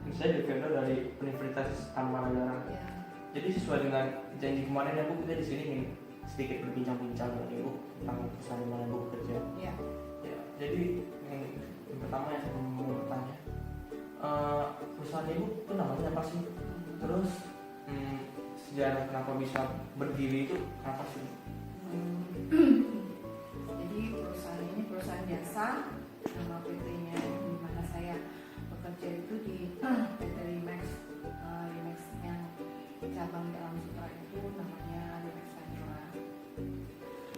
Misalnya dari vendor dari Universitas Tarumanagara. Jadi sesuai dengan janji kemarin ya Bu, kita di sini ingin sedikit berbincang-bincang dengan Ibu tentang perusahaan di mana Ibu bekerja. Ya, jadi yang pertama yang saya mau bertanya, perusahaan Ibu itu namanya apa sih? Terus sejarah kenapa bisa berdiri itu kenapa sih? Jadi perusahaan ini perusahaan jasa, nama PT-nya di mana saya bekerja itu di PT Remax. Remax yang cabang dalam Sutra itu namanya Remax Ventura.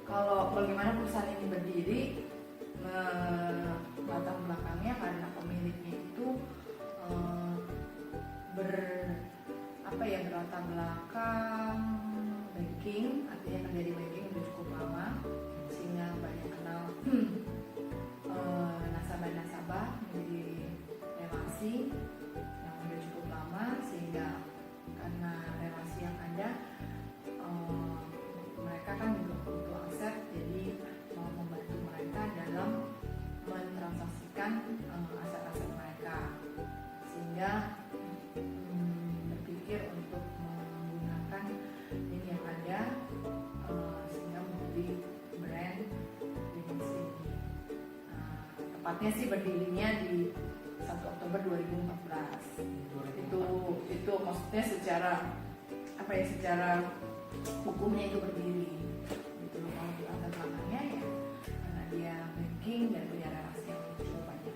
Kalau bagaimana perusahaan ini berdiri, latar belakangnya karena pemiliknya itu berlatar belakang banking, artinya kerja di banking udah cukup lama sehingga banyak kenal nasabah-nasabah, menjadi relasi yang udah cukup lama sehingga karena relasi yang ada mereka kan juga butuh aset, jadi mau membantu mereka dalam mentransaksikan aset-aset mereka sehingga berpikir untuk menggunakan ini yang ada sehingga menjadi brand Remax ini. Tepatnya sih berdirinya di 1 Oktober 2014. Itu maksudnya secara hukumnya itu berdiri. Gitu loh, kalau di latar belakangnya ya karena dia banking dan punya relasi yang cukup banyak.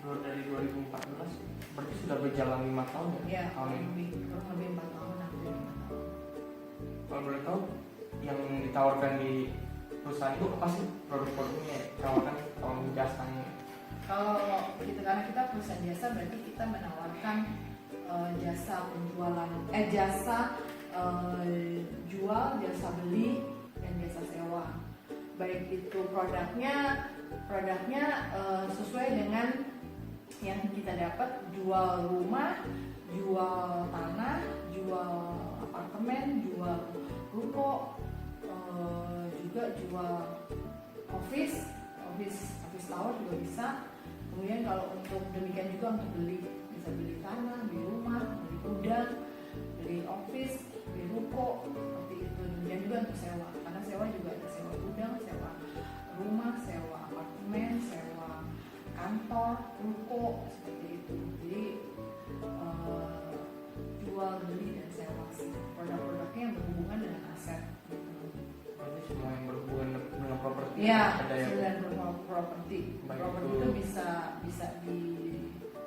Dari 2014 berarti sudah berjalan 5 tahun ya? Kurang lebih 4 tahun, hampir 5 tahun. Kalau boleh tahu yang ditawarkan di perusahaan itu apa sih produk-produknya? Tawarkan tolong jasanya. Kalau karena kita perusahaan jasa, berarti kita menawarkan jasa penjualan, jual, jasa beli, dan jasa sewa. Baik itu produknya sesuai dengan yang kita dapat, jual rumah, jual tanah, jual apartemen, jual ruko, juga jual office tower juga bisa. Kemudian kalau untuk demikian juga untuk beli, bisa beli tanah, beli rumah, beli gudang, beli office, beli ruko, seperti itu. Kemudian juga untuk sewa, karena sewa juga ada sewa gudang, sewa rumah, sewa apartemen, sewa kantor, ruko, seperti itu. Jadi jual, beli, dan sewa sih produk-produknya yang berhubungan dengan aset gitu. Berarti semua yang berhubungan dengan properti. Iya, ada yang properti. Properti itu bisa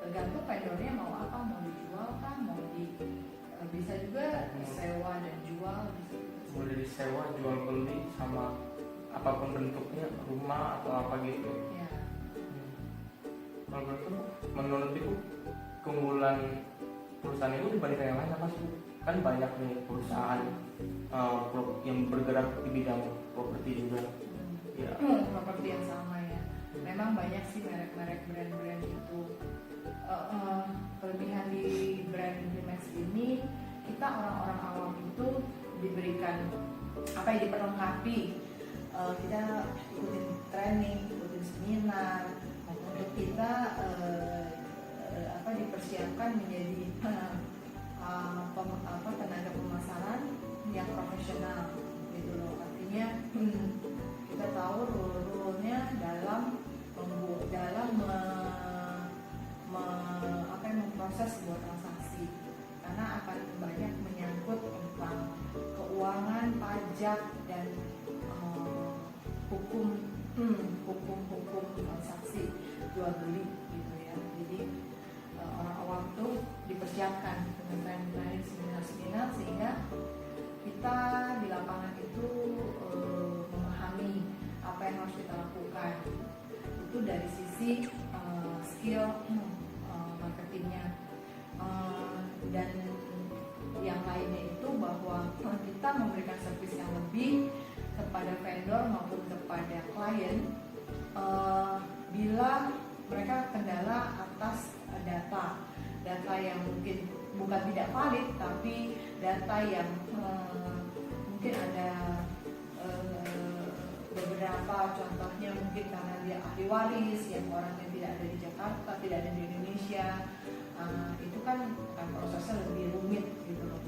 tergantung vendornya mau apa, mau dijual kan, bisa juga disewa dan jual, bisa juga. Boleh disewa, jual beli sama apapun bentuknya, rumah atau apa gitu. Ya. Kalau begitu, menurut Ibu keunggulan perusahaan itu dibandingkan yang lain apa sih? Kan banyak nih perusahaan yang bergerak di bidang properti juga. Ya. Properti yang sama ya. Memang banyak sih merek-merek brand-brand itu. Kelebihan di brand Remax ini, kita orang-orang awam itu diberikan diperlengkapi. Kita ikutin training, ikutin seminar, untuk kita dipersiapkan menjadi tenaga pemasaran yang profesional gitu loh. Artinya kita tahu rule-nya dalam memproses sebuah transaksi, karena akan banyak menyangkut tentang keuangan, pajak, dan hukum transaksi jual beli gitu ya. Jadi orang awam tuh dipersiapkan dengan training seminar sehingga kita di lapangan itu memahami apa yang harus kita lakukan. Itu dari sisi skill marketingnya, dan yang lainnya itu bahwa kita memberikan servis yang lebih kepada vendor maupun kepada klien bila mereka kendala atas data yang mungkin bukan tidak valid, tapi data yang mungkin ada beberapa contohnya, mungkin karena dia ahli waris yang orangnya tidak ada di Jakarta, tidak ada di Indonesia, kan prosesnya lebih rumit gitu loh.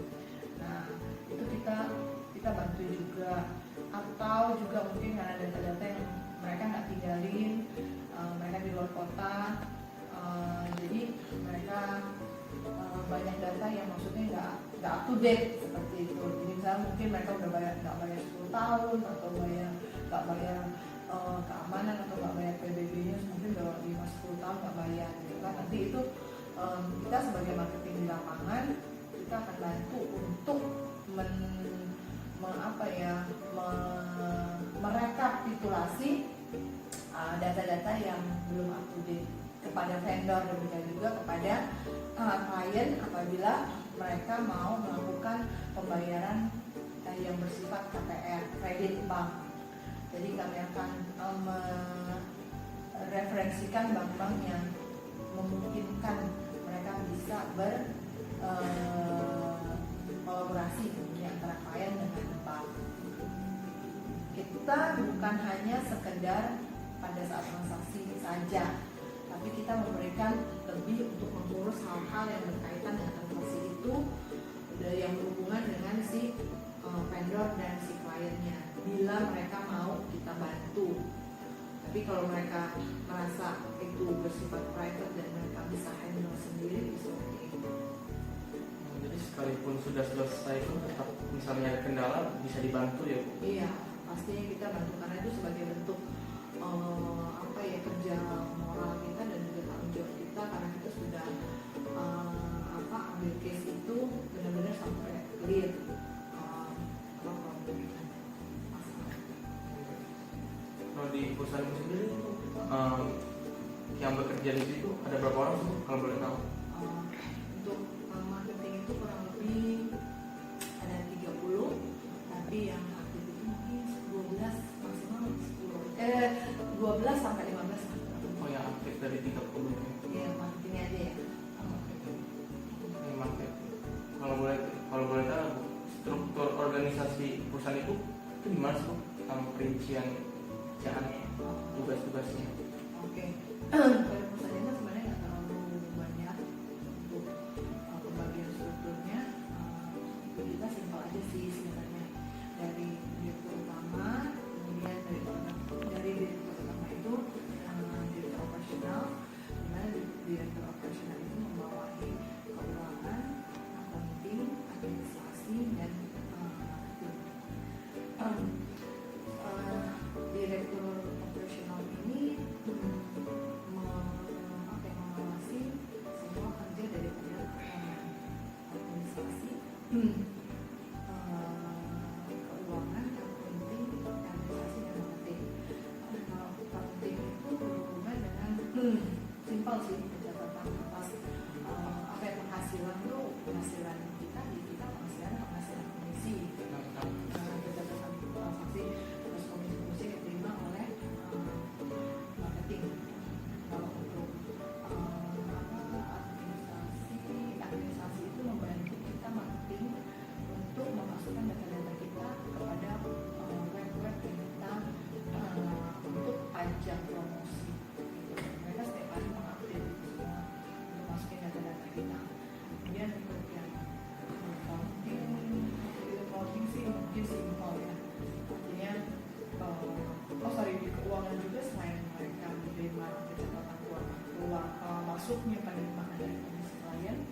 Nah itu kita bantu juga, atau juga mungkin karena data-data yang mereka nggak tinggalin, mereka di luar kota, jadi mereka banyak data yang maksudnya nggak up to date seperti itu. Jadi misalnya mungkin mereka udah nggak bayar 10 tahun atau nggak bayar keamanan atau nggak bayar PBB-nya, mungkin udah 5-10 tahun nggak bayar gitu kan. Nanti itu kita sebagai marketing di lapangan kita akan bantu untuk merekapitulasi data-data yang belum up to date kepada vendor, dan juga kepada klien apabila mereka mau melakukan pembayaran yang bersifat KPR, kredit bank. Jadi kami akan mereferensikan bank-bank yang memungkinkan mereka bisa berkolaborasi antara klien dengan bank. Kita bukan hanya sekedar pada saat transaksi saja, tapi kita memberikan lebih untuk mengurus hal-hal yang berkaitan dengan transaksi itu, yang berhubungan dengan si vendor dan si kliennya, bila mereka mau kita bantu. Tapi kalau mereka merasa itu bersifat private dan mereka bisa handle sendiri, bisa Jadi sekalipun sudah selesai itu tetap misalnya ada kendala bisa dibantu ya Bu? Iya, pastinya kita bantu karena itu sebagai bentuk kerja moral kita dan juga tanggung jawab kita, karena kita sudah ambil case itu benar-benar sampai clear. Kalau di perusahaan sendiri yang bekerja di situ ada berapa orang sih kalau boleh tahu? Untuk marketing itu kurang lebih ada 30, tapi yang aktif itu mungkin 12 maksimal 12 sampai 15. Oh yang aktif dari 30 itu? Iya, marketingnya aja ya. Ini marketing. Kalau boleh tahu struktur organisasi perusahaan itu gimana sih Bu? Perincian kerjaannya, tugas-tugasnya. Oke. Kalau perusahaan itu sebenarnya nggak terlalu banyak untuk pembagian strukturnya. Kita simpel aja sih sebenarnya, dari direktur utama, kemudian dari direktur utama itu direktur operasional, di mana direktur operasional itu membawahi keuangan, accounting, administrasi, dan direktur operasional ini mengawasi semua kerja daripada administrasi, keuangan, accounting, administrasi, dan marketing. Kalau accounting itu berhubungan dengan simpel sih, pencatatan atas penghasilan itu, penghasilan kita penghasilan komisi, pencatatan transaksi terus komisi diterima oleh marketing. Kalau untuk administrasi itu membantu kita marketing untuk memasukkan data-data kita kepada web-web yang kita untuk ajang promosi. Mereka setiap hari mengupdate itu semua untuk masukin data-data kita. Kemudian untuk yang accounting sih mungkin simpel ya. Artinya di keuangan juga, selain mereka menerima pencatatan keluar masuknya penerimaan dari komisi klien.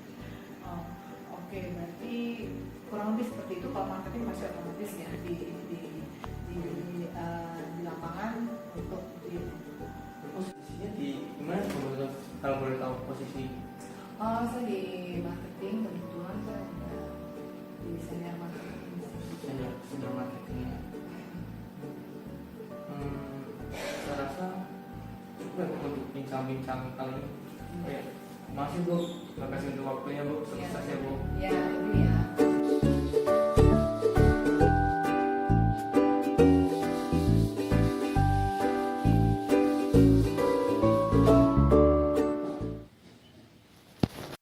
Berarti kurang lebih seperti itu. Kalau marketing pasti otomatis ya di lapangan untuk Posisinya di mana kalau boleh tahu posisi? Saya di marketing, kebetulan saya udah di senior marketing. Senior marketingnya. Saya rasa cukup untuk bincang-bincang kali ini. Oke, masih Bu, terima kasih untuk waktunya Bu, sukses ya Bu. Ya, itu ya.